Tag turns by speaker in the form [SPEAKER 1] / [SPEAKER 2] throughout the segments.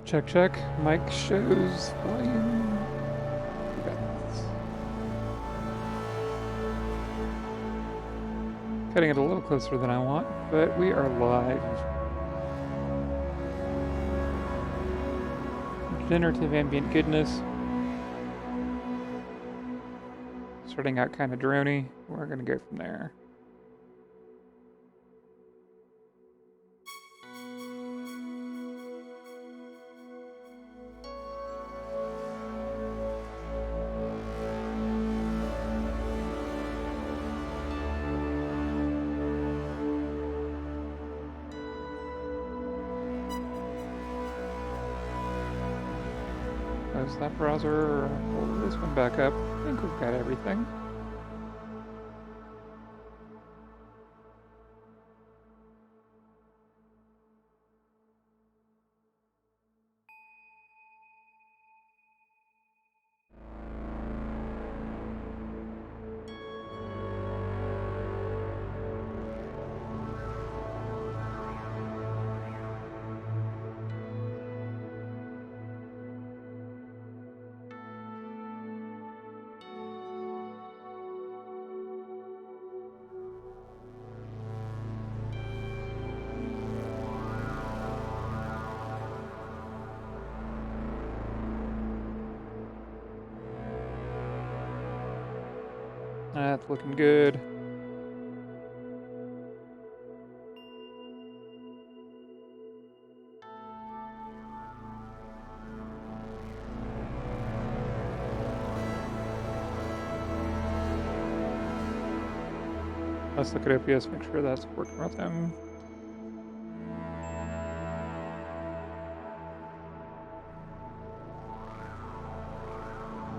[SPEAKER 1] Check, check. Mic shows volume. We got this. Cutting it a little closer than I want, but we are live. Generative ambient goodness. Starting out kind of droney. We're going to go from there. Close that browser, pull this one back up. I think we've got everything. That's looking good. Let's look at OPS, make sure that's working with him.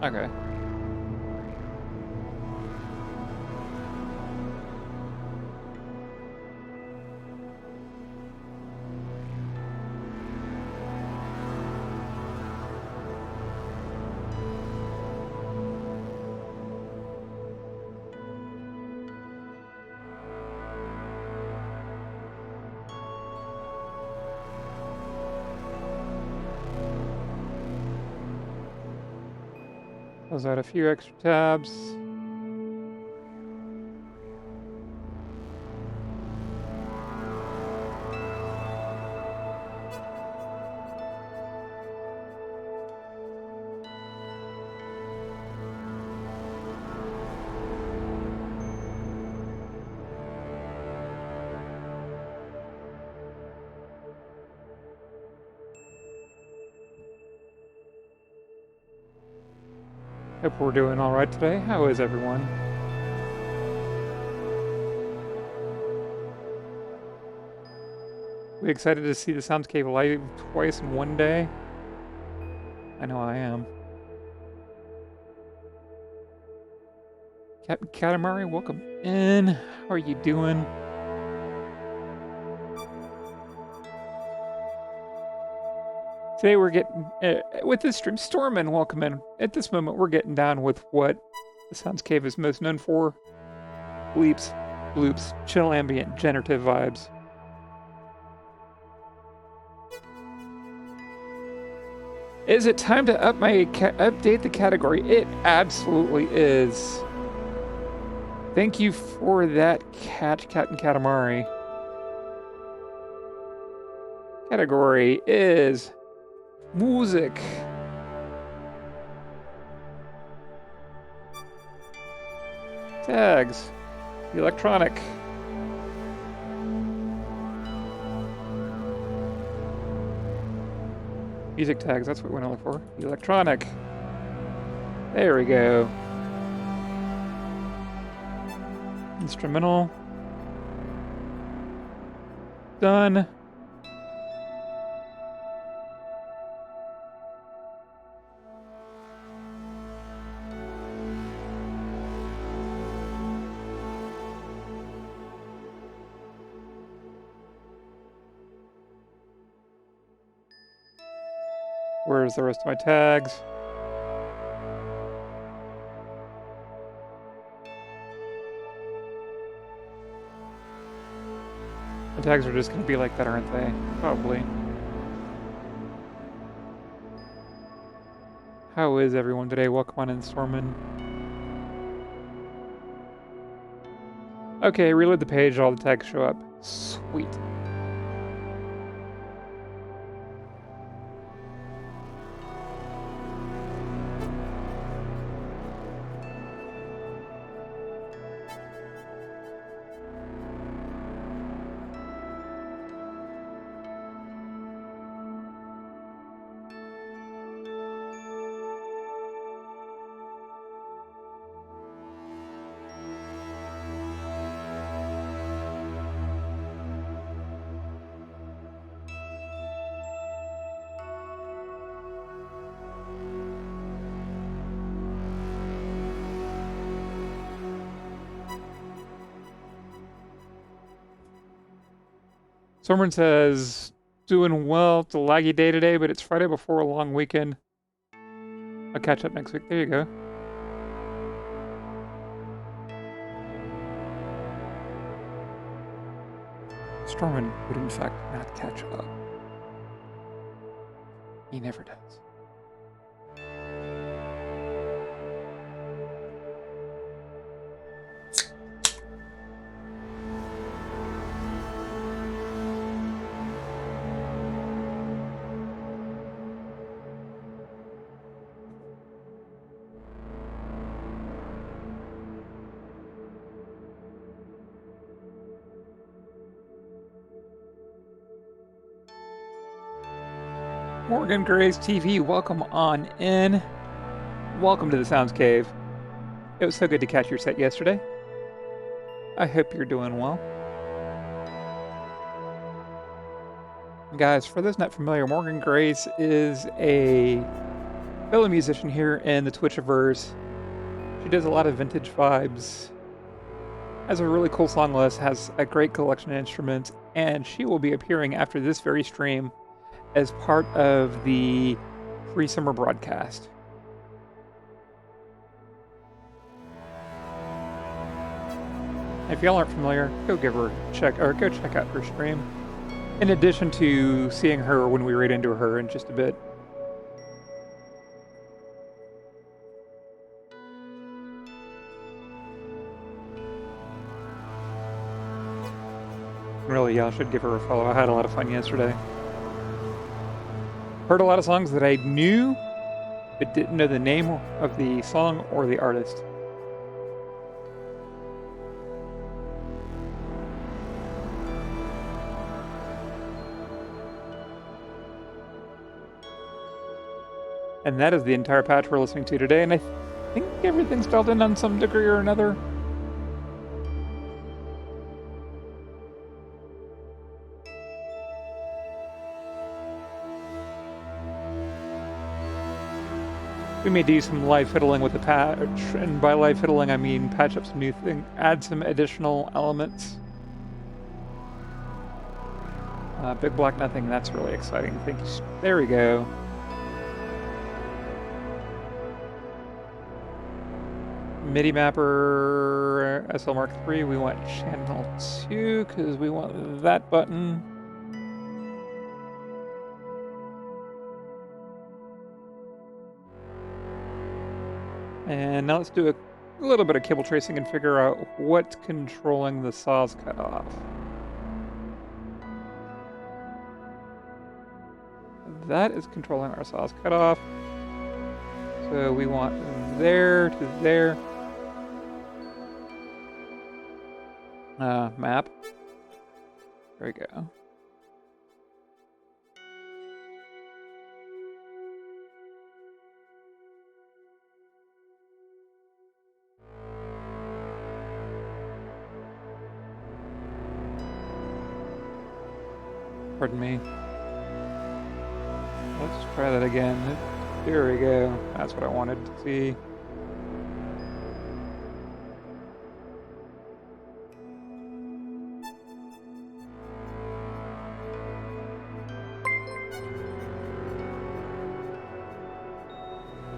[SPEAKER 1] Okay. Close out a few extra tabs. Hope we're doing all right today. How is everyone? We excited to see the Soundscape live twice in one day? I know I am. Captain Katamari, welcome in. How are you doing? Today we're getting, with this stream, Stormin, welcome in. At this moment, we're getting down with what the Soundscape is most known for. Bleeps, bloops, chill ambient, generative vibes. Is it time to update the category? It absolutely is. Thank you for that, Captain Katamari. Category is music. Tags. Electronic. Music tags, that's what we want to look for. Electronic. There we go. Instrumental. Done. Where's the rest of my tags? The tags are just going to be like that, aren't they? Probably. How is everyone today? Welcome on in, Stormin. Okay, reload the page, all the tags show up. Sweet. Someone says, doing well. It's a laggy day today, but it's Friday before a long weekend. I'll catch up next week. There you go. Stormin would in fact not catch up. He never does. Morgan Grace TV, welcome on in. Welcome to the Sounds Cave. It was so good to catch your set yesterday. I hope you're doing well. Guys, for those not familiar, Morgan Grace is a fellow musician here in the Twitchiverse. She does a lot of vintage vibes, has a really cool song list, has a great collection of instruments, and she will be appearing after this very stream as part of the pre-summer broadcast. If y'all aren't familiar, go check out her stream. In addition to seeing her when we read into her in just a bit. Really, y'all should give her a follow. I had a lot of fun yesterday. Heard a lot of songs that I knew, but didn't know the name of the song or the artist. And that is the entire patch we're listening to today, and I think everything's dialed in on some degree or another. We may do some live fiddling with the patch, and by live fiddling I mean patch up some new things, add some additional elements. Big Black Nothing, that's really exciting. Thank you. There we go. MIDI mapper SL Mark III, we want channel 2 because we want that button. And now let's do a little bit of cable tracing and figure out what's controlling the saw's cutoff. That is controlling our saw's cutoff. So we want there to there. Map. There we go. Pardon me. Let's try that again. There we go. That's what I wanted to see.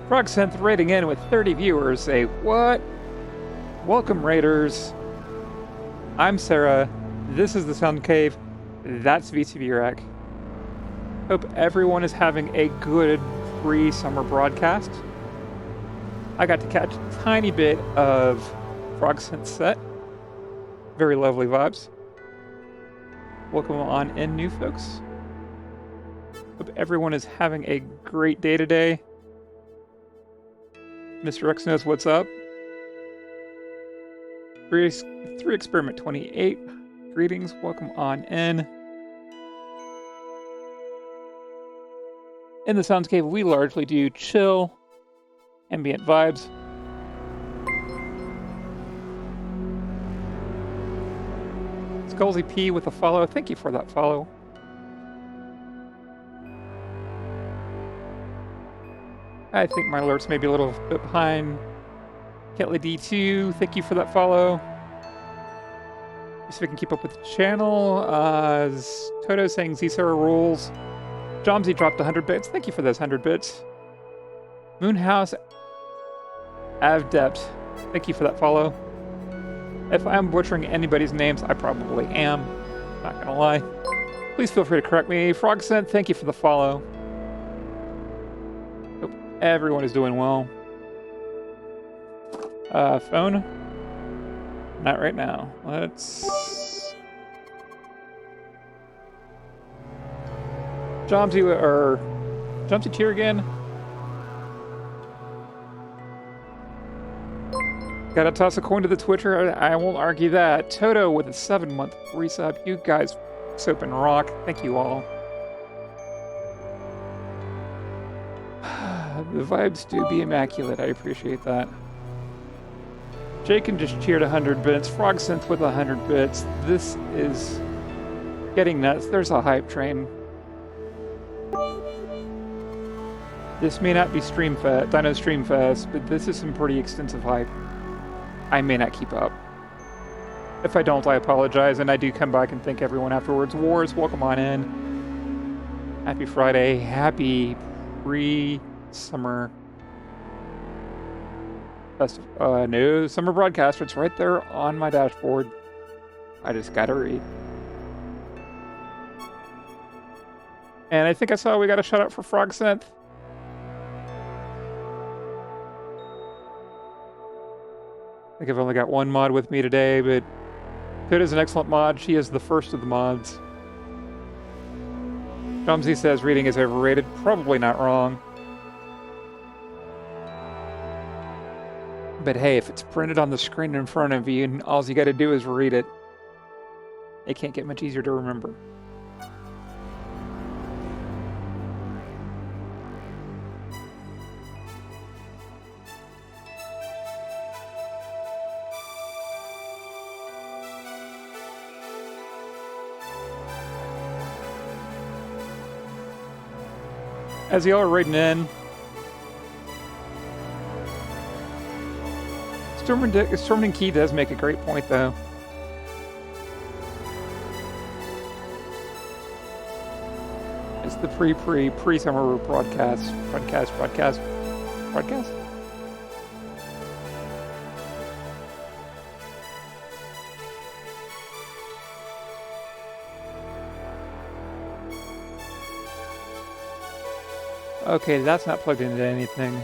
[SPEAKER 1] Frogsynth rating in with 30 viewers. Say what? Welcome, Raiders. I'm Sarah. This is the Sound Cave. That's VCB Hope everyone is having a good pre-summer broadcast. I got to catch a tiny bit of Frog Sunset. Very lovely vibes. Welcome on in, new folks. Hope everyone is having a great day today. Mr. X knows what's up. 3 Experiment 28. Greetings, welcome on in. In the Soundscape, we largely do chill, ambient vibes. Skullsy P with a follow. Thank you for that follow. I think my alerts may be a little bit behind. Ketley D2, thank you for that follow. See if we can keep up with the channel. Toto saying Zsara rules. Jomsy dropped 100 bits. Thank you for those 100 bits. Moonhouse Avdept, thank you for that follow. If I'm butchering anybody's names, I probably am. Not gonna lie. Please feel free to correct me. Frogscent, thank you for the follow. Hope everyone is doing well. Phone? Not right now. Let's... Jomsy cheer again. Gotta toss a coin to the Twitcher. I won't argue that. Toto with a 7-month resub. You guys soap and rock. Thank you all. The vibes do be immaculate. I appreciate that. Jakin just cheered 100 bits. Frogsynth with 100 bits. This is getting nuts. There's a hype train. This may not be Dino Stream Fest, but this is some pretty extensive hype. I may not keep up. If I don't, I apologize, and I do come back and thank everyone afterwards. Wars, welcome on in. Happy Friday. Happy pre-summer festival. No, summer broadcaster. It's right there on my dashboard. I just gotta read. And I think I saw we got a shout out for Frogsynth. I think I've only got one mod with me today, but Hood is an excellent mod. She is the first of the mods. Jomsy says reading is overrated. Probably not wrong. But hey, if it's printed on the screen in front of you and all you gotta do is read it, it can't get much easier to remember. As y'all are raiding in, Storming Key does make a great point, though. It's the pre-summer broadcast. Okay, that's not plugged into anything.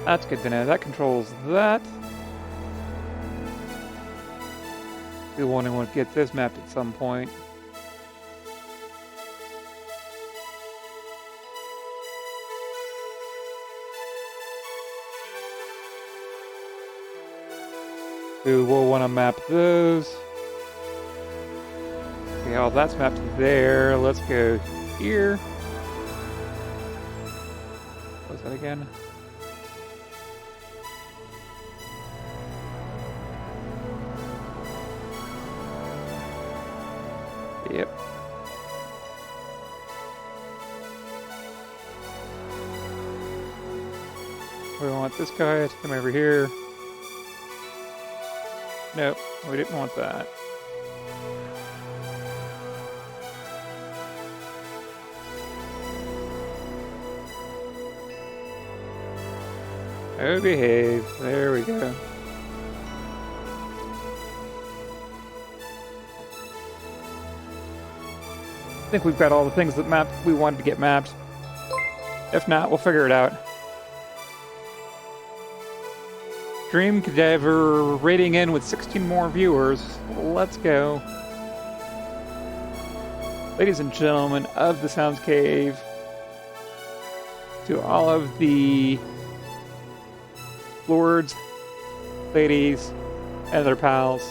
[SPEAKER 1] That's good to know. That controls that. We want to get this mapped at some point. We will want to map those. Okay, all that's mapped there. Let's go here. What was that again? Yep. We want this guy to come over here. Nope, we didn't want that. Oh, behave. There we go. I think we've got all the things that we wanted to get mapped. If not, we'll figure it out. Dream Cadaver rating in with 16 more viewers. Let's go. Ladies and gentlemen of the Sounds Cave, to all of the lords, ladies, and their pals,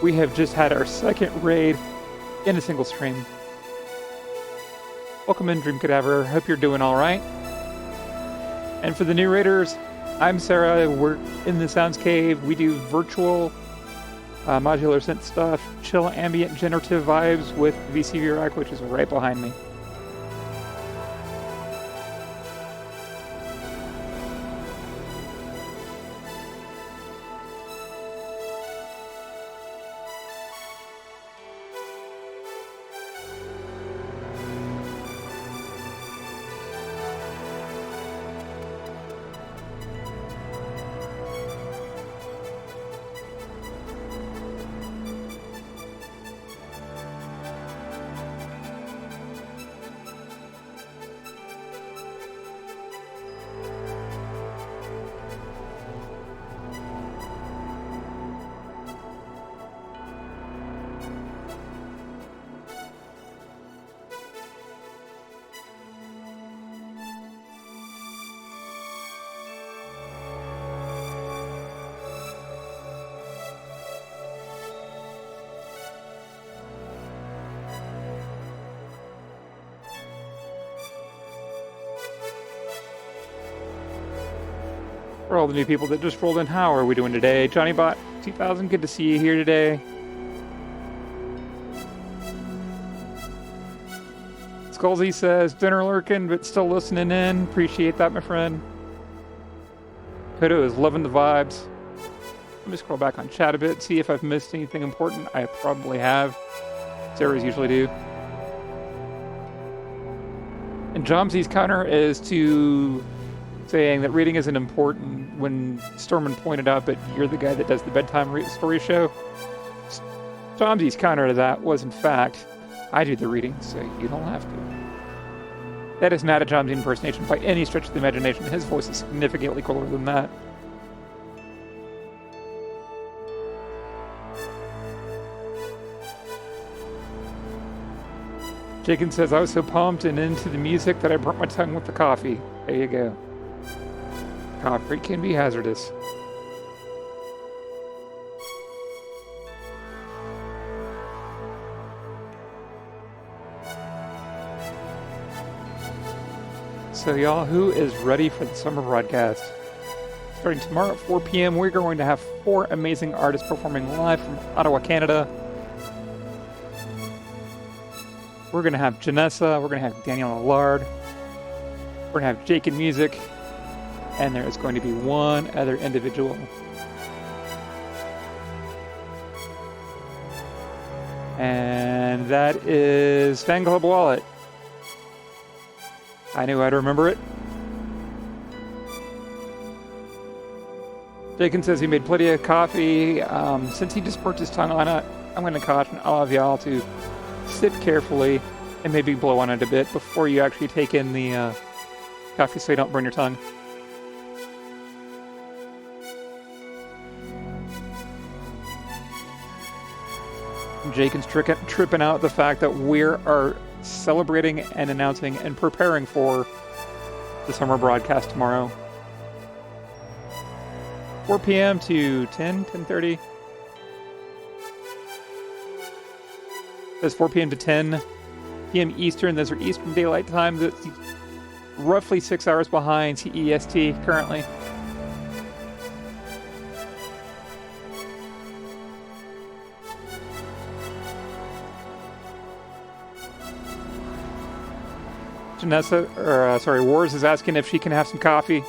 [SPEAKER 1] we have just had our second raid in a single stream. Welcome in, Dream Cadaver. Hope you're doing all right. And for the new raiders, I'm Sarah. We're in the Sounds Cave. We do virtual modular synth stuff, chill ambient generative vibes with VCV Rack, which is right behind me. For all the new people that just rolled in, how are we doing today? JohnnyBot 2000, good to see you here today. Skullsy says, dinner lurking, but still listening in. Appreciate that, my friend. Kodo is loving the vibes. Let me scroll back on chat a bit, see if I've missed anything important. I probably have. Sarah's usually do. And Jomsy's counter is to saying that reading isn't important when Stormin pointed out that you're the guy that does the bedtime story show. Jomsy's counter to that was, in fact, I do the reading, so you don't have to. That is not a Jomsy impersonation by any stretch of the imagination. His voice is significantly cooler than that. Jacob says, I was so pumped and into the music that I burnt my tongue with the coffee. There you go. Coffee can be hazardous. So y'all, who is ready for the summer broadcast? Starting tomorrow at 4 p.m., we're going to have 4 amazing artists performing live from Ottawa, Canada. We're going to have Janessa, we're going to have Daniel Allard, we're going to have Jake in music, and there is going to be one other individual. And that is Fan Club Wallet. I knew I'd remember it. Jacob says he made plenty of coffee. Since he just burnt his tongue on it, I'm going to caution all of y'all to sip carefully and maybe blow on it a bit before you actually take in the coffee so you don't burn your tongue. Jacob's tripping out the fact that we are celebrating and announcing and preparing for the summer broadcast tomorrow. 4 p.m. to 10:30. That's 4 p.m. to 10 p.m. Eastern. Those are Eastern Daylight Time. That's roughly 6 hours behind CEST currently. Wars is asking if she can have some coffee.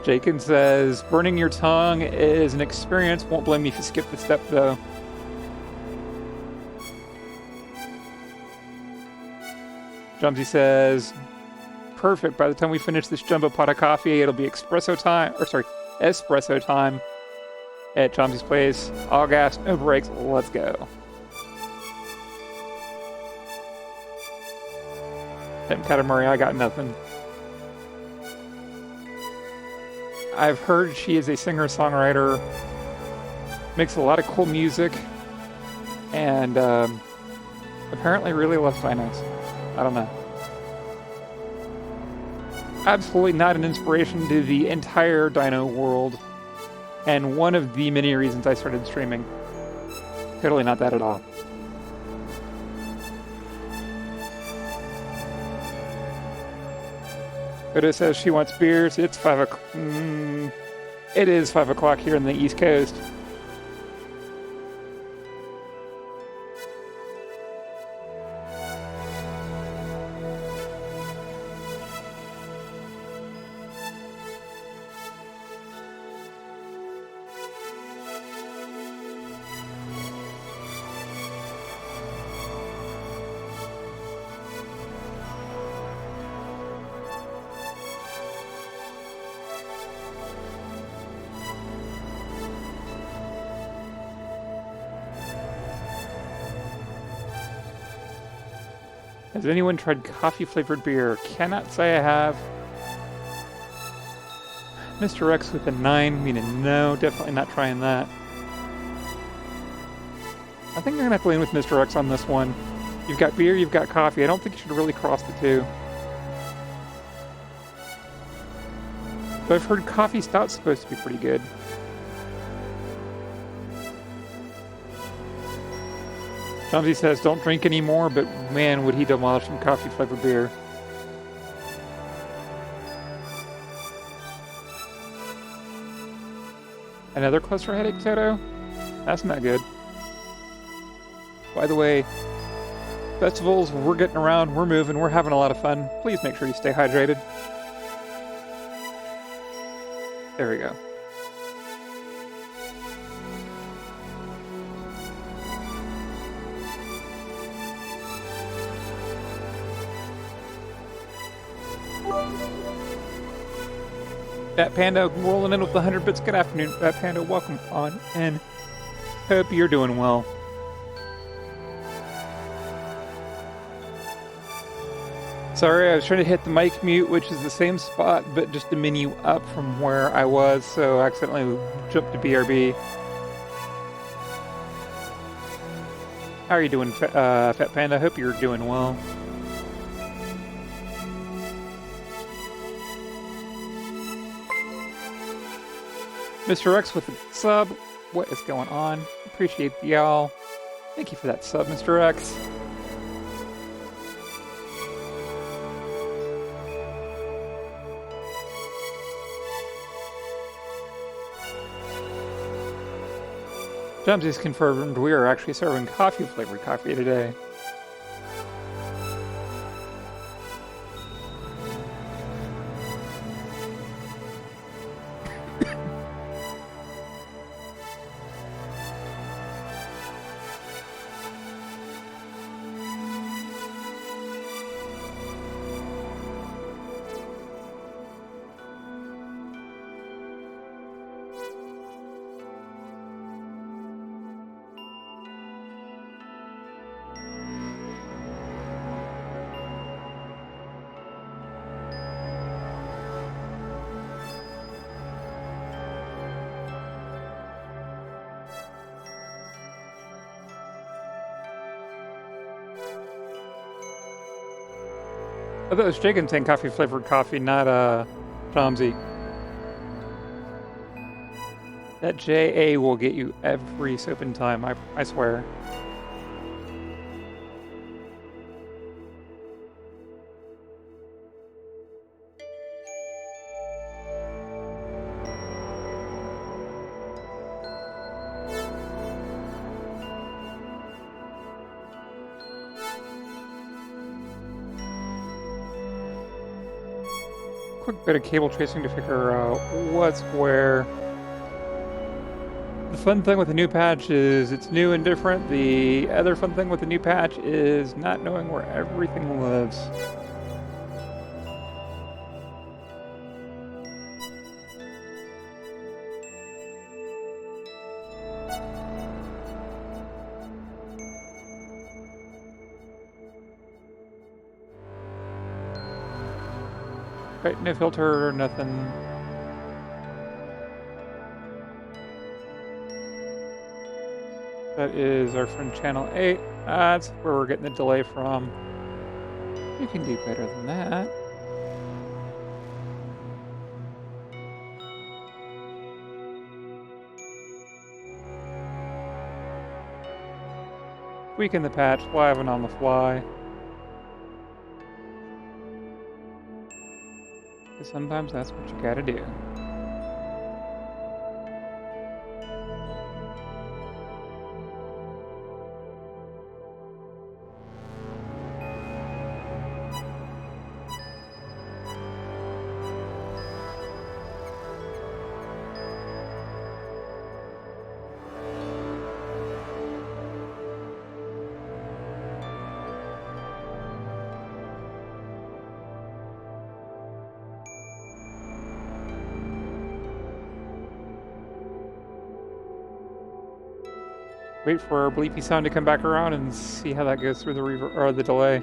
[SPEAKER 1] Jacob says, burning your tongue is an experience. Won't blame me if you skip the step, though. Jumsy says, perfect. By the time we finish this jumbo pot of coffee, it'll be espresso time at Chomsky's place. All gas, no brakes. Let's go. Tim Katamari, I got nothing. I've heard she is a singer-songwriter, makes a lot of cool music, and apparently really loves dinos. I don't know. Absolutely not an inspiration to the entire dino world, and one of the many reasons I started streaming. Totally not that at all. Oda says she wants beers. It's 5 o'clock. It is 5 o'clock here in the East Coast. Has anyone tried coffee-flavored beer? Cannot say I have. Mr. X with a 9, meaning no, definitely not trying that. I think I'm gonna have to lean with Mr. X on this one. You've got beer, you've got coffee. I don't think you should really cross the two. But I've heard coffee stout's supposed to be pretty good. Chomsy says, don't drink anymore, but man, would he demolish some coffee-flavored beer. Another cluster headache, Toto? That's not good. By the way, festivals, we're getting around, we're moving, we're having a lot of fun. Please make sure you stay hydrated. There we go. Fat Panda rolling in with the 100 bits. Good afternoon, Fat Panda. Welcome on in. Hope you're doing well. Sorry, I was trying to hit the mic mute, which is the same spot, but just a menu up from where I was, so I accidentally jumped to BRB. How are you doing, Fat Panda? Hope you're doing well. Mr. X with a sub. What is going on? Appreciate y'all. Thank you for that sub, Mr. X. Jumsy's confirmed we are actually serving coffee-flavored coffee today. I thought it was Jagan saying coffee-flavored coffee, not, Chomsy. That JA will get you every soap in time, I swear. Quick bit of cable tracing to figure out what's where. The fun thing with the new patch is it's new and different. The other fun thing with the new patch is not knowing where everything lives. Right, no filter, nothing. That is our friend channel 8. That's where we're getting the delay from. You can do better than that. Tweaking the patch live and on the fly. Because sometimes that's what you gotta do. Wait for our bleepy sound to come back around and see how that goes through the or the delay.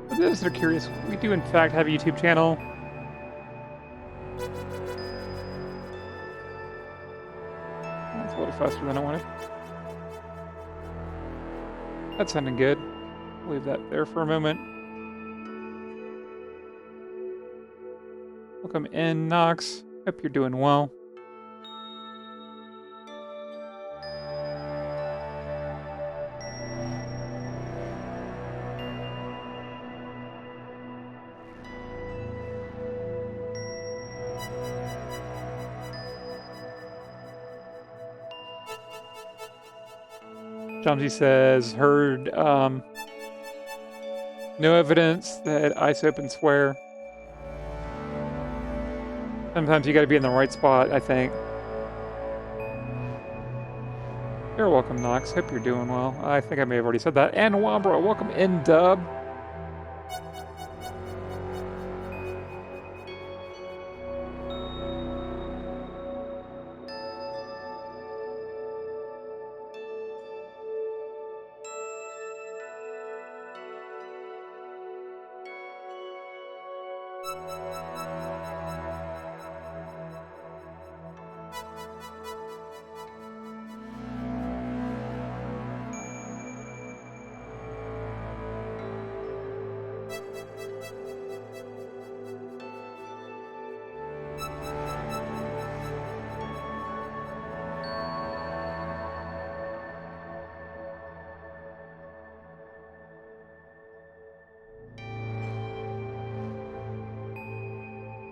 [SPEAKER 1] For those that are curious, we do in fact have a YouTube channel. That's a little faster than I wanted. That sounded good. Leave that there for a moment. Welcome in, Nox. Hope you're doing well. Chomsky says, heard no evidence that ice open swear. Sometimes you gotta be in the right spot, I think. You're welcome, Nox. Hope you're doing well. I think I may have already said that. And Wambra, welcome in, Dub.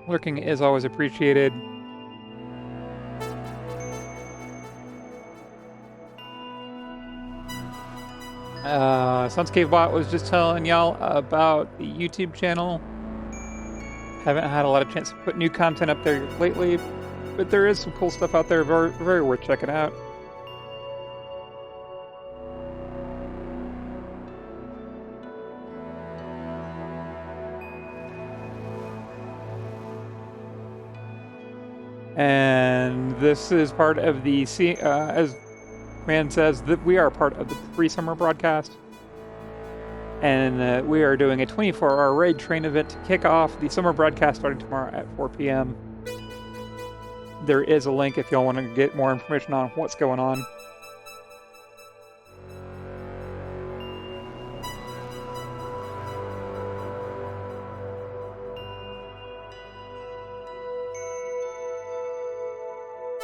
[SPEAKER 1] Lurking is always appreciated. Suns Cave Bot was just telling y'all about the YouTube channel. Haven't had a lot of chance to put new content up there lately, but there is some cool stuff out there, very, very worth checking out. And this is part of the, as Man says, that we are part of the pre-summer broadcast. And we are doing a 24-hour raid train event to kick off the summer broadcast starting tomorrow at 4 p.m. There is a link if y'all want to get more information on what's going on.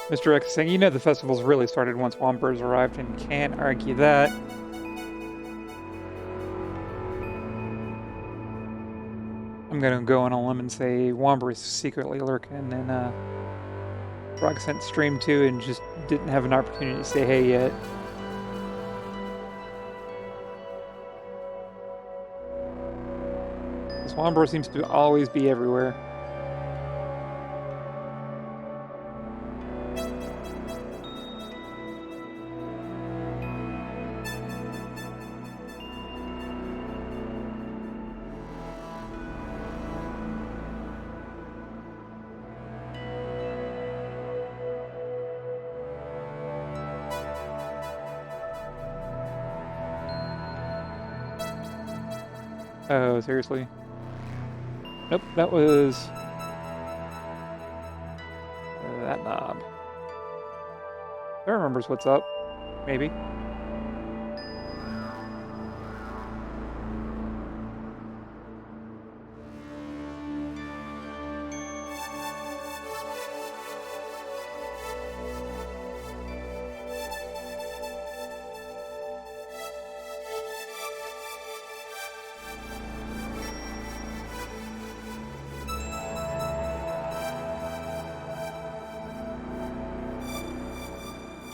[SPEAKER 1] Mr. X is saying, you know the festival's really started once Wombers arrived, and can't argue that. I'm gonna go on a limb and say Womber is secretly lurking in Roxent stream too and just didn't have an opportunity to say hey yet. This Womber seems to always be everywhere. Oh, seriously? Nope, that was that knob. That remembers what's up. Maybe.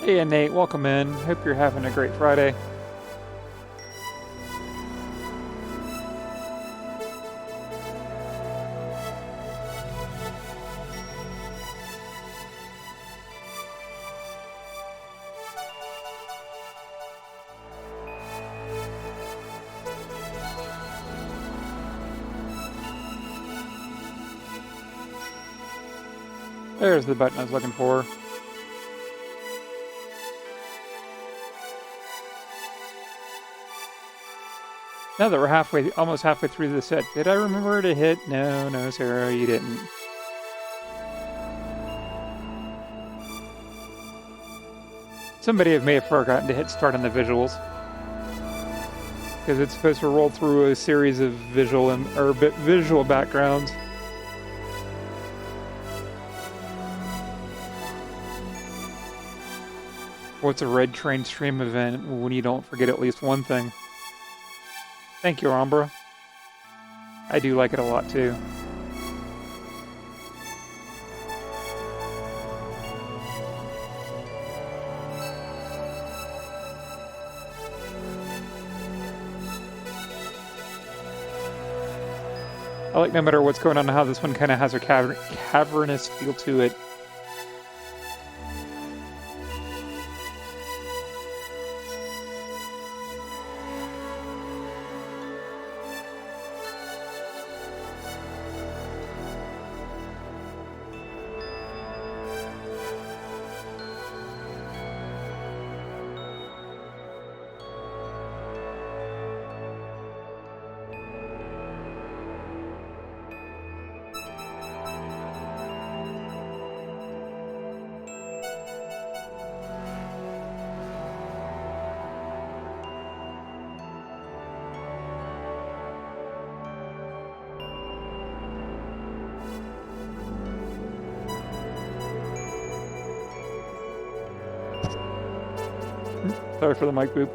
[SPEAKER 1] Hey, Nate, welcome in. Hope you're having a great Friday. There's the button I was looking for. Now that we're almost halfway through the set, did I remember to hit? No, Sarah, you didn't. Somebody may have forgotten to hit start on the visuals. Because it's supposed to roll through a series of visual backgrounds. What's a red train stream event when you don't forget at least one thing? Thank you, Umbra. I do like it a lot, too. I like no matter what's going on how this one kind of has a cavernous feel to it. Sorry for the mic boop.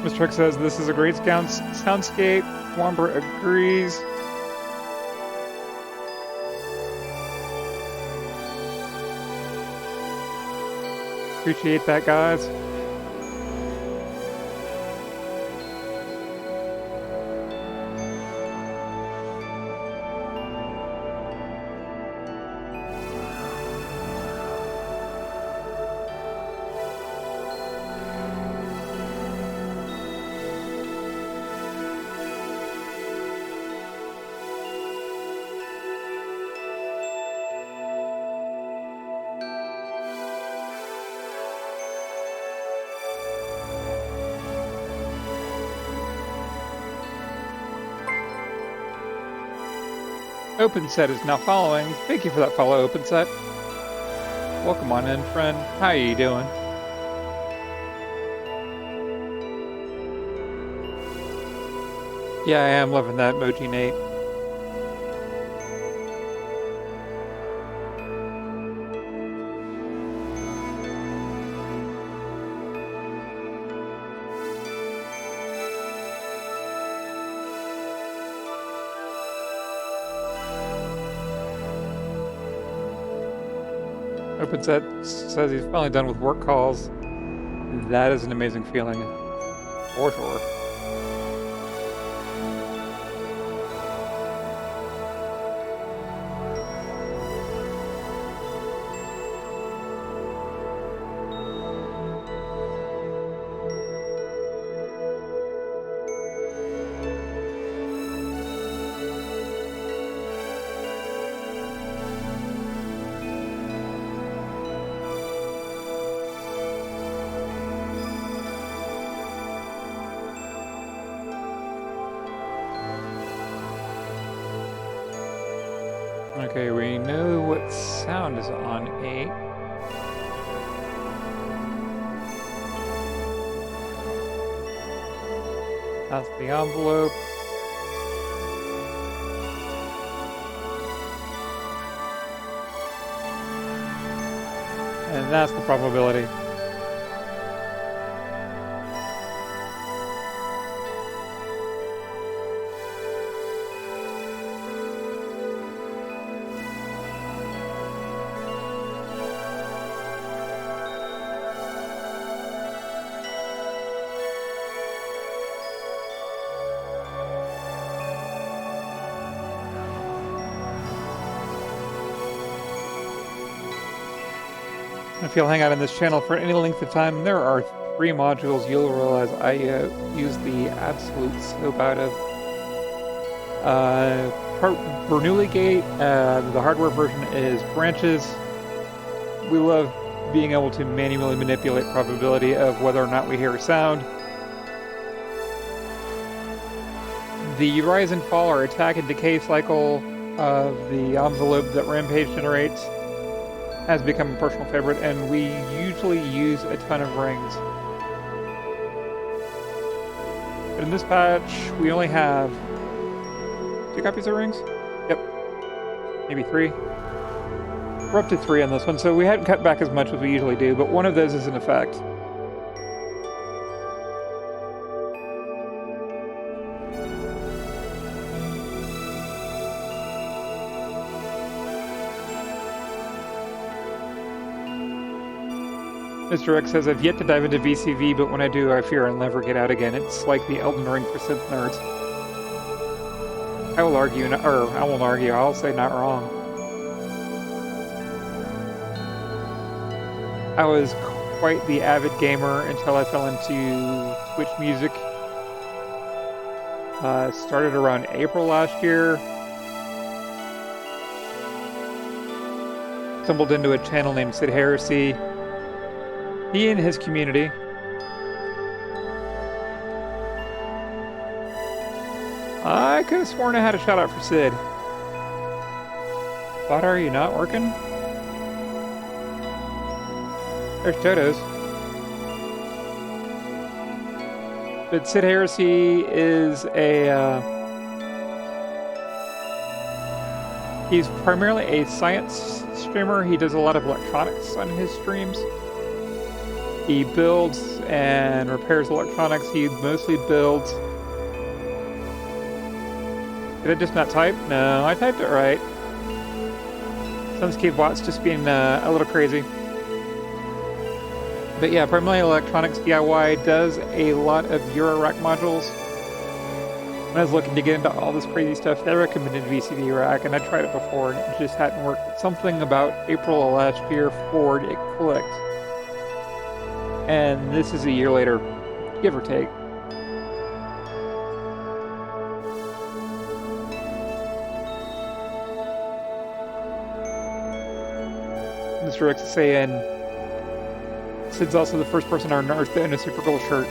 [SPEAKER 1] Mr. X says this is a great soundscape. Womber agrees. Appreciate that, guys. OpenSet is now following. Thank you for that follow, OpenSet. Welcome on in, friend. How are you doing? Yeah, I am loving that emoji, Nate. OpenSet says he's finally done with work calls. That is an amazing feeling, for sure. Okay, we know what sound is on 8. That's the envelope. And that's the probability. If you'll hang out in this channel for any length of time, there are 3 modules you'll realize I use the absolute soap out of. Bernoulli Gate, the hardware version is branches. We love being able to manually manipulate probability of whether or not we hear a sound. The rise and fall or attack and decay cycle of the envelope that Rampage generates has become a personal favorite, and we usually use a ton of rings. But in this patch, we only have 2 copies of rings? Yep. Maybe 3. We're up to 3 on this one, so we hadn't cut back as much as we usually do, but one of those is in effect. Mr. X says, I've yet to dive into VCV, but when I do, I fear I'll never get out again. It's like the Elden Ring for synth nerds. I will argue, I won't argue, I'll say not wrong. I was quite the avid gamer until I fell into Twitch music. Started around April last year. Stumbled into a channel named Sid Heresy. He and his community I could have sworn I had a shout out for Sid. But are you not working? There's Toto's. But Sid Heresy is he's primarily a science streamer. He does a lot of electronics on his streams. He builds and repairs electronics. He mostly builds... Did I just not type? No, I typed it right. Sun's Cave bot's just being a little crazy. But yeah, primarily electronics DIY, does a lot of Eurorack modules. When I was looking to get into all this crazy stuff, they recommended VCD Rack, and I tried it before, and it just hadn't worked. Something about April of last year forward, it clicked. And this is a year later, give or take. Mr. X is saying, Sid's also the first person on Earth to own a Supergirl shirt.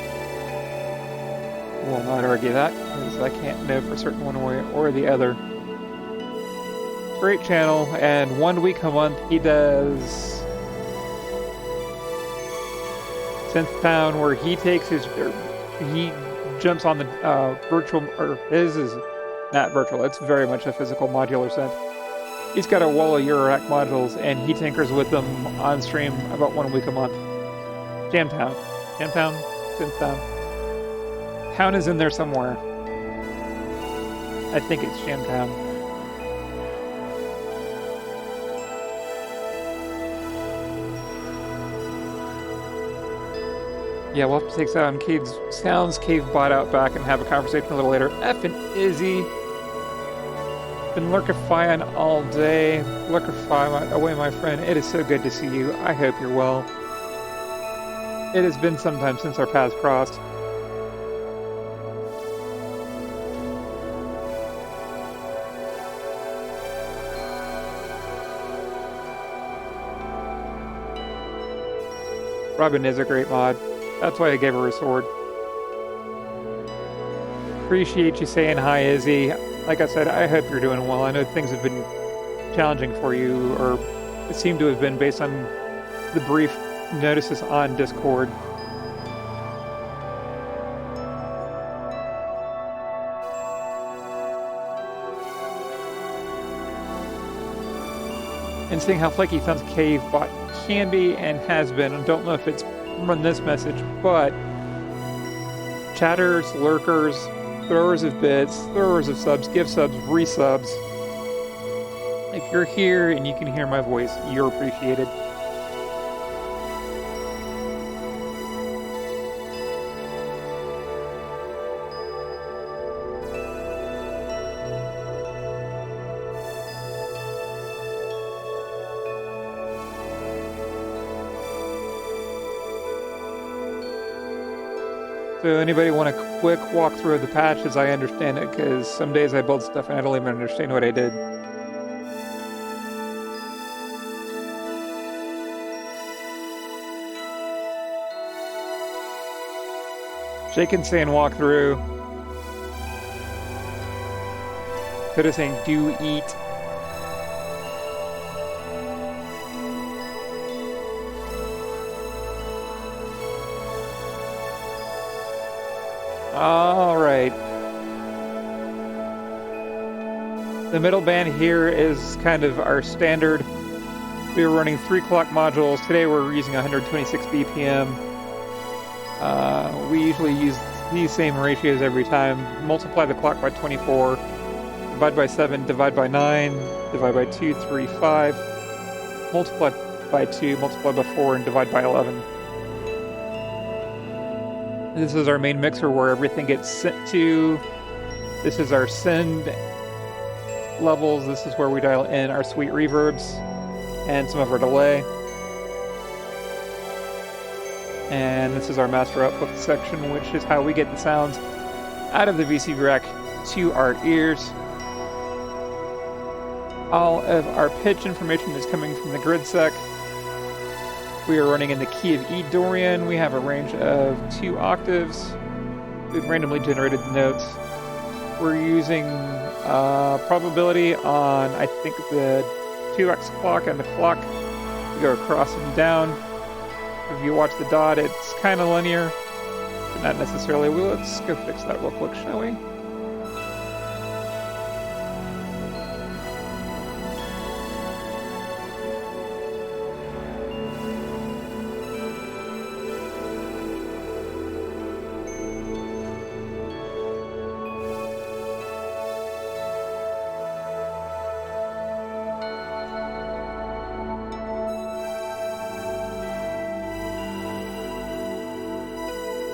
[SPEAKER 1] Will not argue that, because I can't know for certain one way or the other. Great channel, and 1 week a month he does Synth Town, where he takes his, he jumps on the virtual, or his is not virtual, it's very much a physical modular synth. He's got a wall of Eurorack modules, and he tinkers with them on stream about 1 week a month. Jamtown. Jamtown? Synthtown. Town is in there somewhere. I think it's Jamtown. Yeah, we'll have to take Sounds Cave bot out back and have a conversation a little later. F and Izzy. Been lurkifying all day. Lurkify away, my friend. It is so good to see you. I hope you're well. It has been some time since our paths crossed. Robin is a great mod. That's why I gave her a sword. Appreciate you saying hi, Izzy. Like I said, I hope you're doing well. I know things have been challenging for you, or it seemed to have been based on the brief notices on Discord. And seeing how flaky Sun's Cave bot can be and has been, I don't know if it's run this message, but chatters, lurkers, throwers of bits, throwers of subs, give subs, resubs. If you're here and you can hear my voice, you're appreciated. So anybody want a quick walkthrough of the patch as I understand it? Because some days I build stuff and I don't even understand what I did. Shaken saying walkthrough. Coda saying do eat. All right. The middle band here is kind of our standard. We were running 3 clock modules. Today we're using 126 BPM. We usually use these same ratios every time. Multiply the clock by 24. Divide by 7, divide by 9, divide by 2, 3, 5. Multiply by 2, multiply by 4, and divide by 11. This is our main mixer where everything gets sent to. This is our send levels. This is where we dial in our sweet reverbs and some of our delay. And this is our master output section, which is how we get the sounds out of the VCD rack to our ears. All of our pitch information is coming from the grid sec. We are running in the key of E Dorian. We have a range of 2 octaves. We've randomly generated the notes. We're using probability on, I think, the 2x clock and the clock. We go across and down. If you watch the dot, it's kind of linear, but not necessarily. Well, let's go fix that real quick, shall we?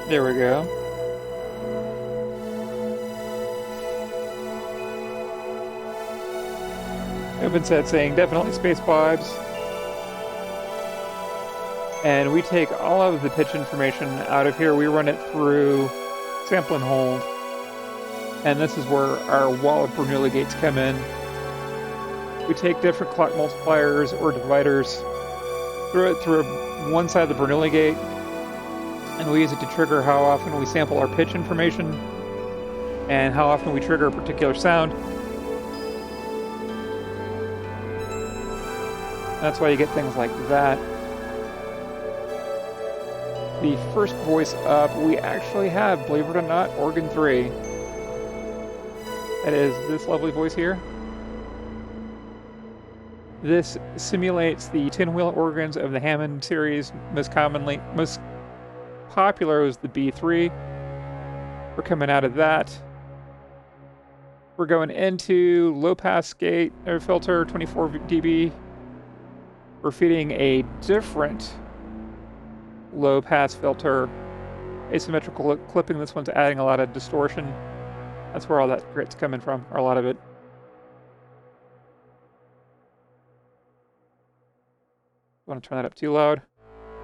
[SPEAKER 1] There we go. Open set saying definitely space vibes. And we take all of the pitch information out of here. We run it through sample and hold. And this is where our wall of Bernoulli gates come in. We take different clock multipliers or dividers, throw it through one side of the Bernoulli gate, and we use it to trigger how often we sample our pitch information and how often we trigger a particular sound. That's why you get things like that. The first voice up, we actually have, believe it or not, organ 3. That is this lovely voice here. This simulates the tin-wheel organs of the Hammond series. Most popular was the B3. We're coming out of that. We're going into low-pass gate air filter, 24 dB. We're feeding a different low-pass filter, asymmetrical clipping. This one's adding a lot of distortion. That's where all that grit's coming from, or a lot of it. Don't want to turn that up too loud.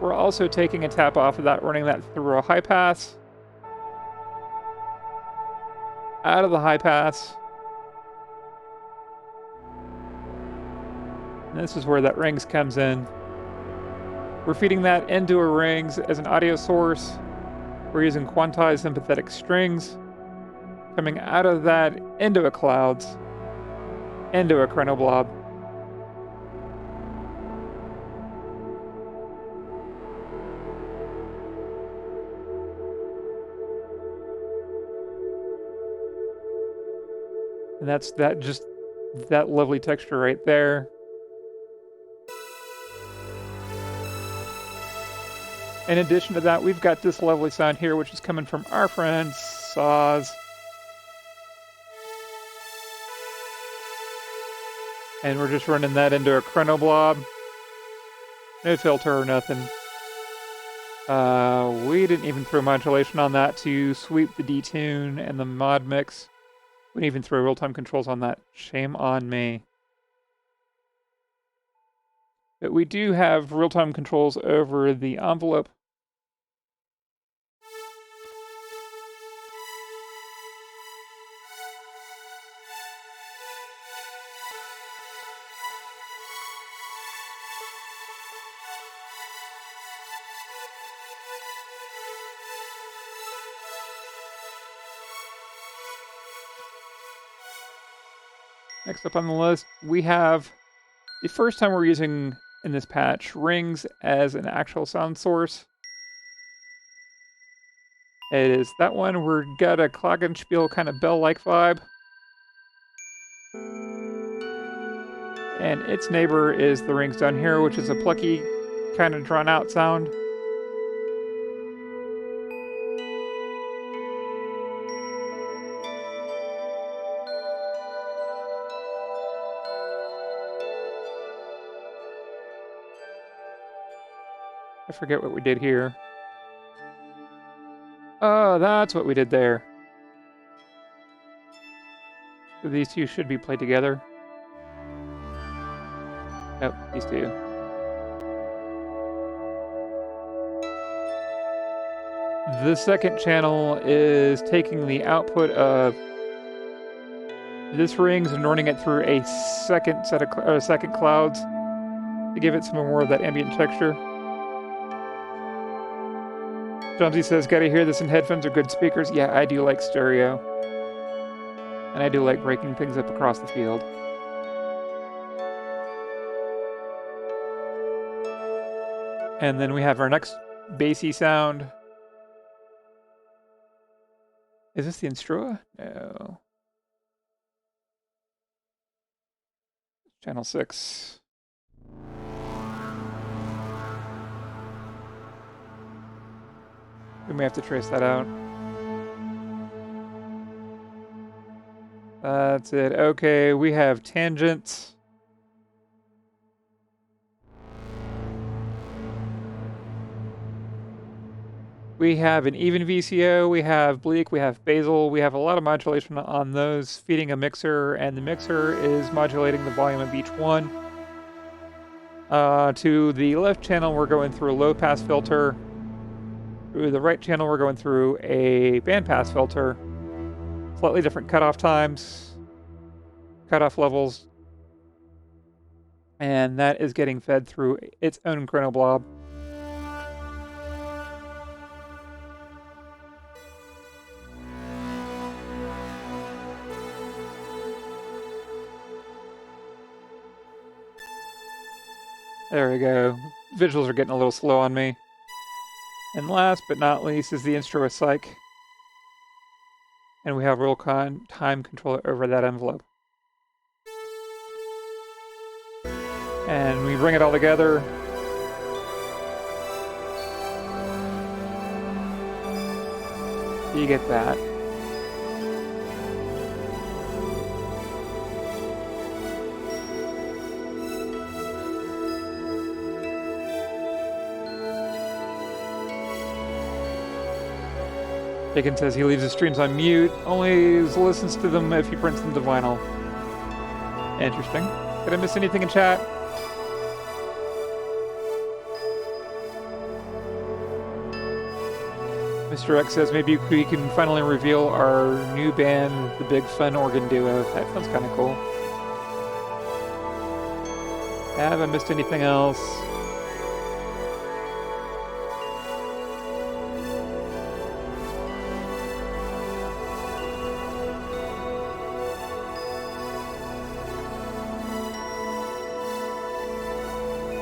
[SPEAKER 1] We're also taking a tap off of that, running that through a high pass. Out of the high pass. And this is where that rings comes in. We're feeding that into a rings as an audio source. We're using quantized sympathetic strings. Coming out of that into a clouds, into a chronoblob. And that's that lovely texture right there. In addition to that, we've got this lovely sound here, which is coming from our friend Saws. And we're just running that into a chronoblob. No filter or nothing. We didn't even throw modulation on that to sweep the detune and the mod mix. We didn't even throw real-time controls on that. Shame on me. But we do have real-time controls over the envelope. Next up on the list, we have the first time we're using in this patch rings as an actual sound source. It is that one. We've got a glockenspiel kind of bell-like vibe. And its neighbor is the rings down here, which is a plucky, kind of drawn-out sound. I forget what we did here. Oh, that's what we did there. So these two should be played together. Nope, these two. The second channel is taking the output of this rings and running it through a second set of second clouds to give it some more of that ambient texture. Jonesy says, gotta hear this in headphones or good speakers. Yeah, I do like stereo. And I do like breaking things up across the field. And then we have our next bassy sound. Is this the Instrua? No. Channel 6. We may have to trace that out. That's it. Okay, we have tangents. We have an even VCO, we have bleak, we have basal, we have a lot of modulation on those, feeding a mixer, and the mixer is modulating the volume of each one. To the left channel, we're going through a low-pass filter. Through the right channel, we're going through a bandpass filter. Slightly different cutoff times, cutoff levels, and that is getting fed through its own chronoblob. There we go. Visuals are getting a little slow on me. And last but not least is the Instro Psych. And we have real-time control over that envelope. And we bring it all together. You get that. Dickens says he leaves his streams on mute, only listens to them if he prints them to vinyl. Interesting. Did I miss anything in chat? Mr. X says maybe we can finally reveal our new band, the Big Fun Organ Duo. That sounds kind of cool. Have I missed anything else?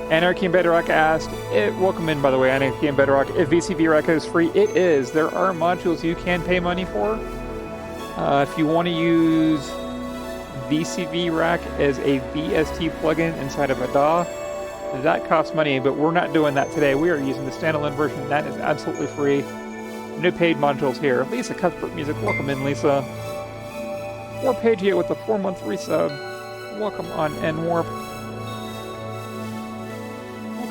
[SPEAKER 1] Anarchy and Bedrock asked, welcome in by the way, Anarchy and Bedrock, if VCV Rack is free. It is. There are modules you can pay money for. If you want to use VCV Rack as a VST plugin inside of a DAW, that costs money, but we're not doing that today. We are using the standalone version. That is absolutely free. No paid modules here. Lisa Cuthbert Music, welcome in, Lisa. Warpagia with the 4-month resub. Welcome on N-Warp.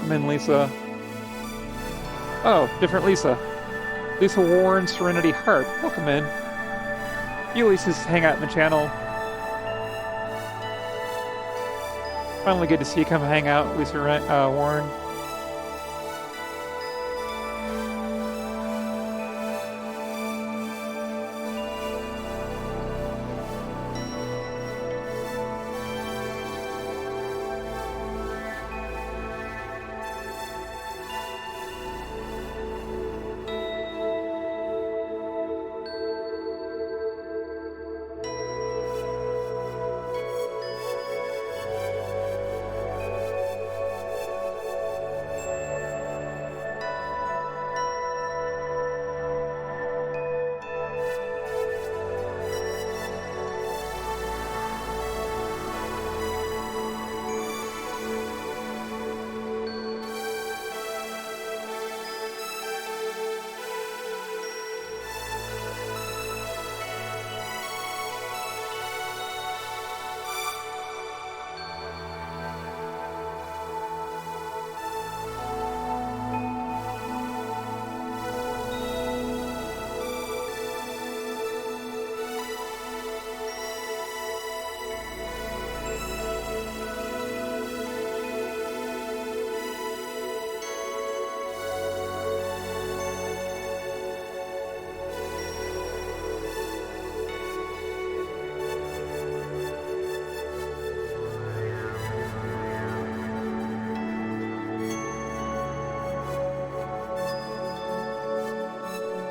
[SPEAKER 1] In Lisa. Oh, different Lisa. Lisa Warren, Serenity Harp. Welcome in. You Lisa's hang out in the channel. Finally good to see you come hang out, Lisa Warren.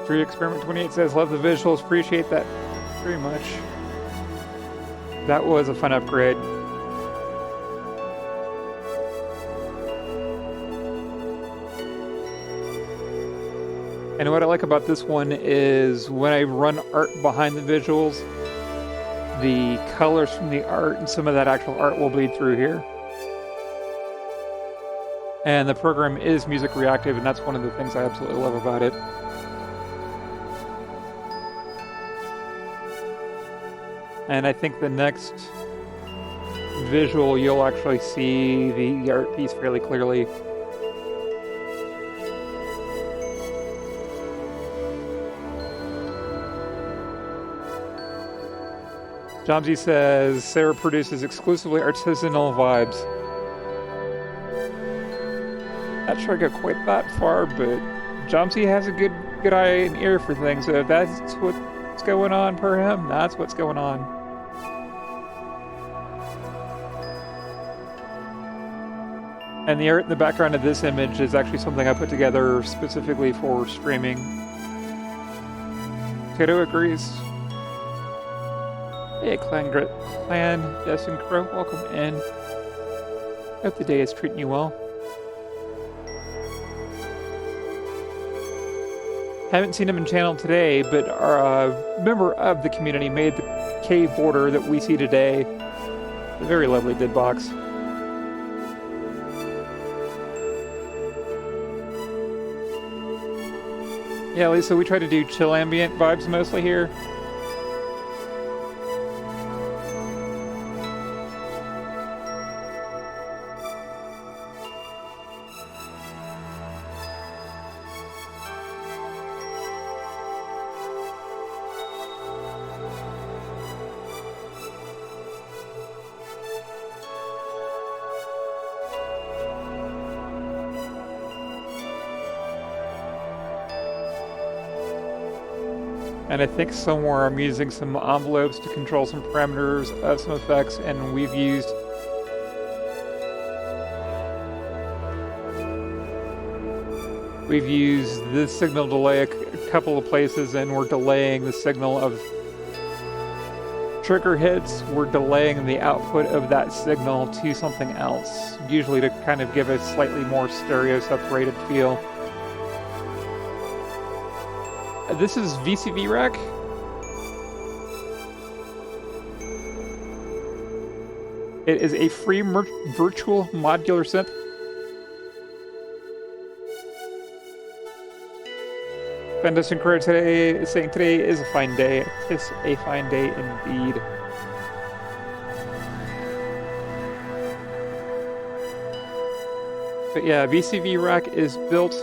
[SPEAKER 1] Free Experiment 28 says, love the visuals, appreciate that very much. That was a fun upgrade. And what I like about this one is when I run art behind the visuals, the colors from the art and some of that actual art will bleed through here. And the program is music reactive, and that's one of the things I absolutely love about it. And I think the next visual, you'll actually see the art piece fairly clearly. Jomsy says Sarah produces exclusively artisanal vibes. Not sure I got quite that far, but Jomsy has a good eye and ear for things. So if that's what's going on for him, that's what's going on. And the art in the background of this image is actually something I put together specifically for streaming. Kato agrees. Hey, Clan Destin Crow, welcome in. Hope the day is treating you well. Haven't seen him in channel today, but our member of the community made the cave border that we see today. A very lovely dead box. Yeah, Lisa, we try to do chill ambient vibes mostly here. And I think somewhere I'm using some envelopes to control some parameters of some effects, and we've used this signal delay a couple of places, and we're delaying the signal of trigger hits. We're delaying the output of that signal to something else, usually to kind of give a slightly more stereo separated feel. This is VCV Rack. It is a free virtual modular synth. Bendis and Career today is saying today is a fine day. It's a fine day indeed. But yeah, VCV Rack is built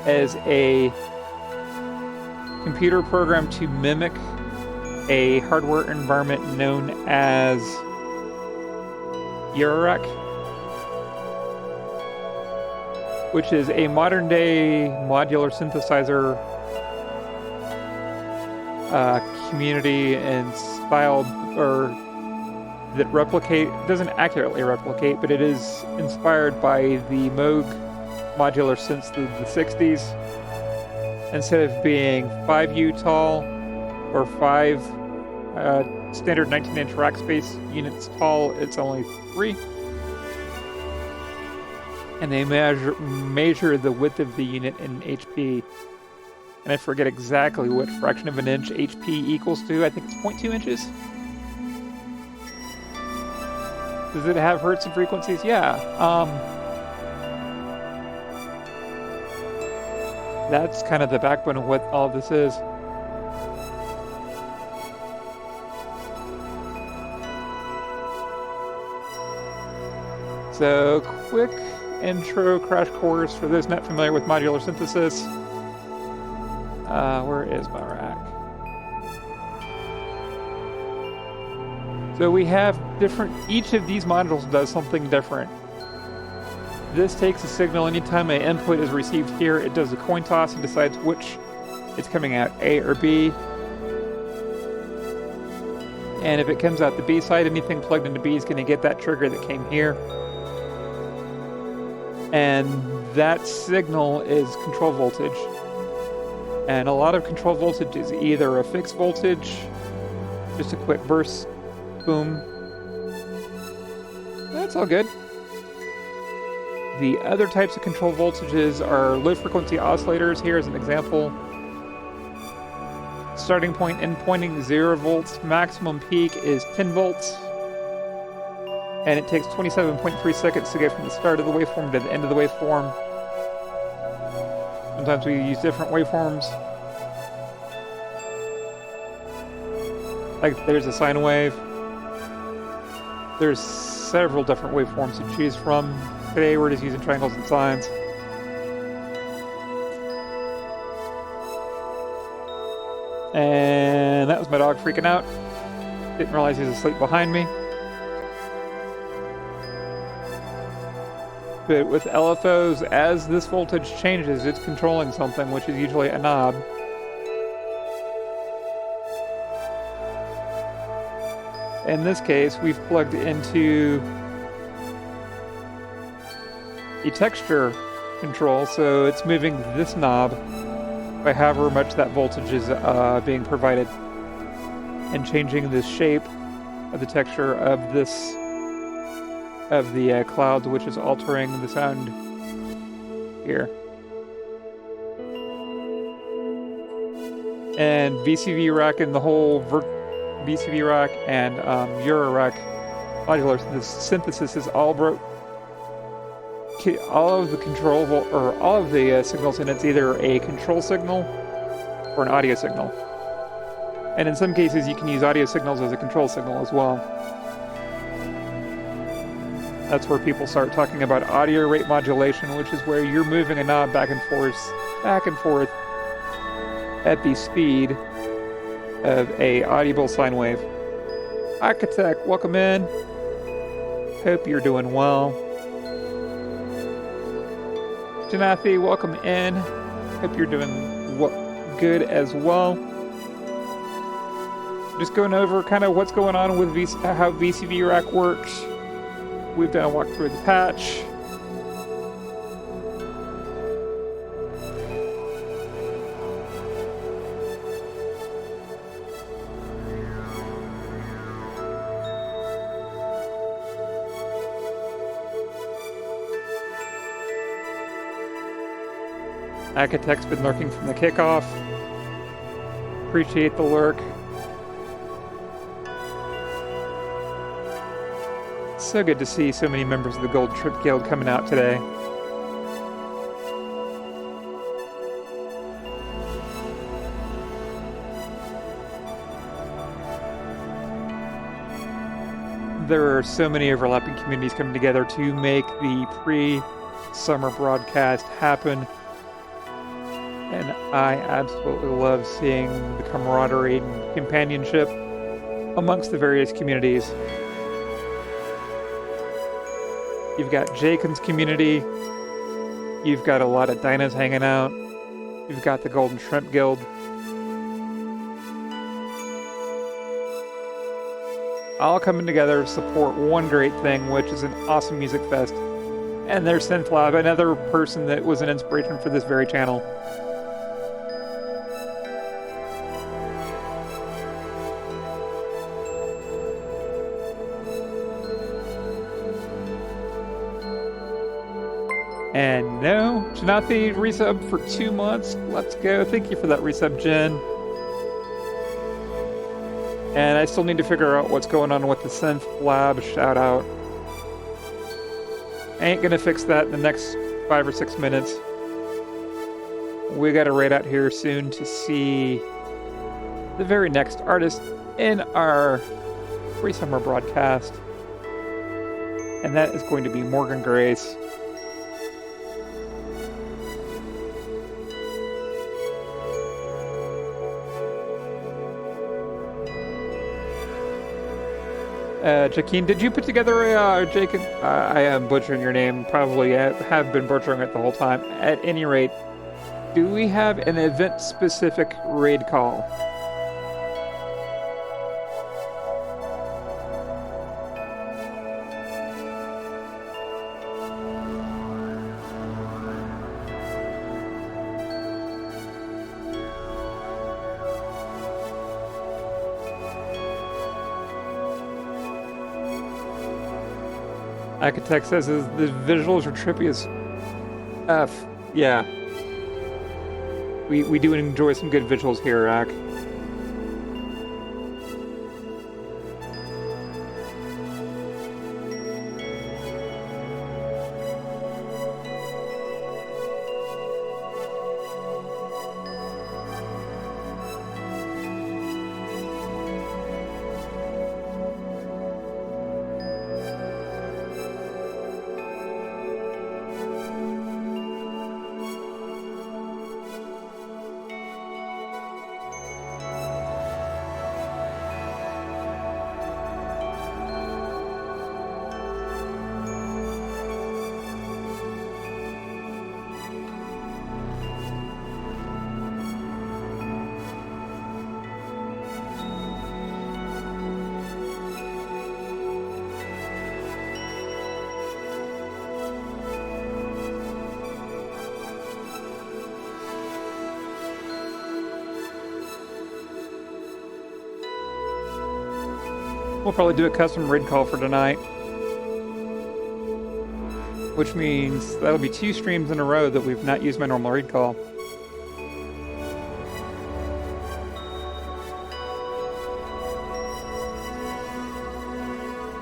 [SPEAKER 1] as a computer program to mimic a hardware environment known as Eurorack, which is a modern-day modular synthesizer community and style, or that doesn't accurately replicate, but it is inspired by the Moog modular synths of the 60s. Instead of being 5U tall or 5 standard 19-inch rack space units tall, it's only 3. And they measure the width of the unit in HP. And I forget exactly what fraction of an inch HP equals to. I think it's 0.2 inches. Does it have hertz and frequencies? Yeah. That's kind of the backbone of what all this is. So, quick intro crash course for those not familiar with modular synthesis. Where is my rack? So we have each of these modules does something different. This takes a signal. Anytime an input is received here, it does a coin toss and decides which it's coming out, A or B. And if it comes out the B side, anything plugged into B is going to get that trigger that came here. And that signal is control voltage. And a lot of control voltage is either a fixed voltage, just a quick burst, boom. That's all good. The other types of control voltages are low frequency oscillators. Here is an example. Starting point and pointing 0 volts. Maximum peak is 10 volts. And it takes 27.3 seconds to get from the start of the waveform to the end of the waveform. Sometimes we use different waveforms. Like there's a sine wave. There's several different waveforms to choose from. Today we're just using triangles and sines. And that was my dog freaking out. Didn't realize he was asleep behind me. But with LFOs, as this voltage changes, it's controlling something, which is usually a knob. In this case, we've plugged into a texture control, so it's moving this knob by however much that voltage is being provided, and changing the shape of the texture of the clouds, which is altering the sound here. And VCV rack and the whole VCV rack and Eurorack modular synthesis is all of the control or all of the signals, and it's either a control signal or an audio signal. And in some cases, you can use audio signals as a control signal as well. That's where people start talking about audio rate modulation, which is where you're moving a knob back and forth at the speed of a audible sine wave. Architect, welcome in. Hope you're doing well. Janathi, welcome in. Hope you're doing good as well. Just going over kind of what's going on with how VCV rack works. We've done a walk through the patch. Architect's been lurking from the kickoff. Appreciate the lurk. So good to see so many members of the Gold Trip Guild coming out today. There are so many overlapping communities coming together to make the pre-summer broadcast happen. And I absolutely love seeing the camaraderie and companionship amongst the various communities. You've got Jaken's community. You've got a lot of dinos hanging out. You've got the Golden Shrimp Guild. All coming together to support one great thing, which is an awesome music fest. And there's SynthLab, another person that was an inspiration for this very channel. And no, Janathi resub for 2 months. Let's go. Thank you for that resub, Jen. And I still need to figure out what's going on with the SynthLab shout out. I ain't gonna fix that in the next 5 or 6 minutes. We got a raid out here soon to see the very next artist in our pre-summer broadcast. And that is going to be Morgan Grace. Jakeen, did you put together a Jacob? I am butchering your name. Probably have been butchering it the whole time. At any rate, do we have an event-specific raid call? Architect says the visuals are trippy as F. Yeah. We do enjoy some good visuals here, Ak. We'll probably do a custom raid call for tonight. Which means that'll be 2 streams in a row that we've not used my normal raid call.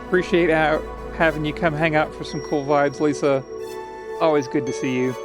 [SPEAKER 1] Appreciate having you come hang out for some cool vibes, Lisa. Always good to see you.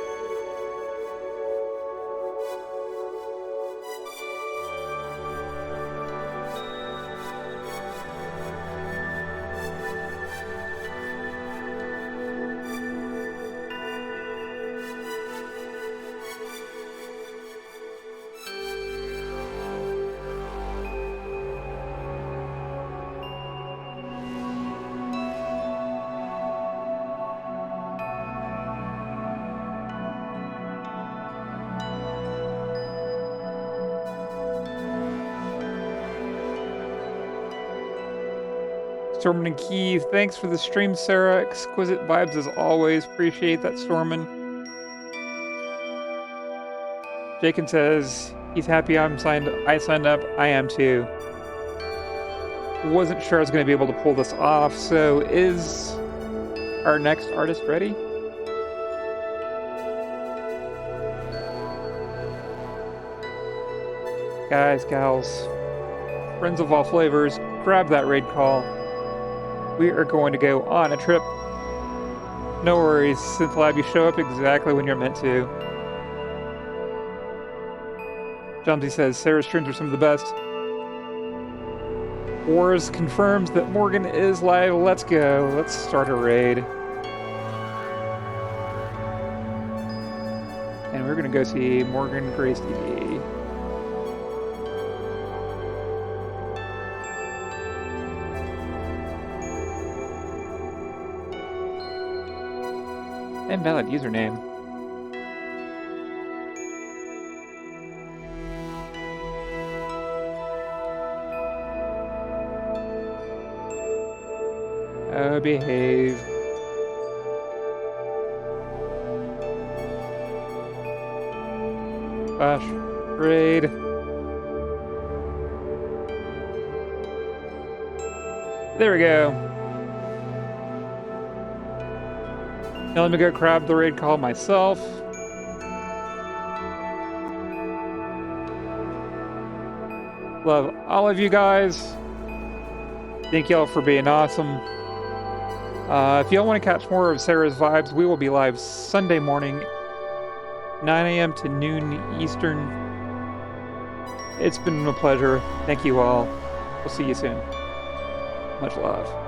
[SPEAKER 1] Stormin and Keith, thanks for the stream, Sarah. Exquisite vibes as always. Appreciate that, Stormin. Jacob says he's happy I signed up. I am too. Wasn't sure I was going to be able to pull this off. So is our next artist ready? Guys, gals, friends of all flavors, grab that raid call. We are going to go on a trip. No worries, Synthlab, you show up exactly when you're meant to. Jumsy says, Sarah's streams are some of the best. Wars confirms that Morgan is live. Let's go. Let's start a raid. And we're going to go see Morgan Grace TV. Invalid username. Oh, behave. Gosh, raid. There we go. Now let me go grab the raid call myself. Love all of you guys. Thank y'all for being awesome. If y'all want to catch more of Sarah's vibes, we will be live Sunday morning, 9 a.m. to noon Eastern. It's been a pleasure. Thank you all. We'll see you soon. Much love.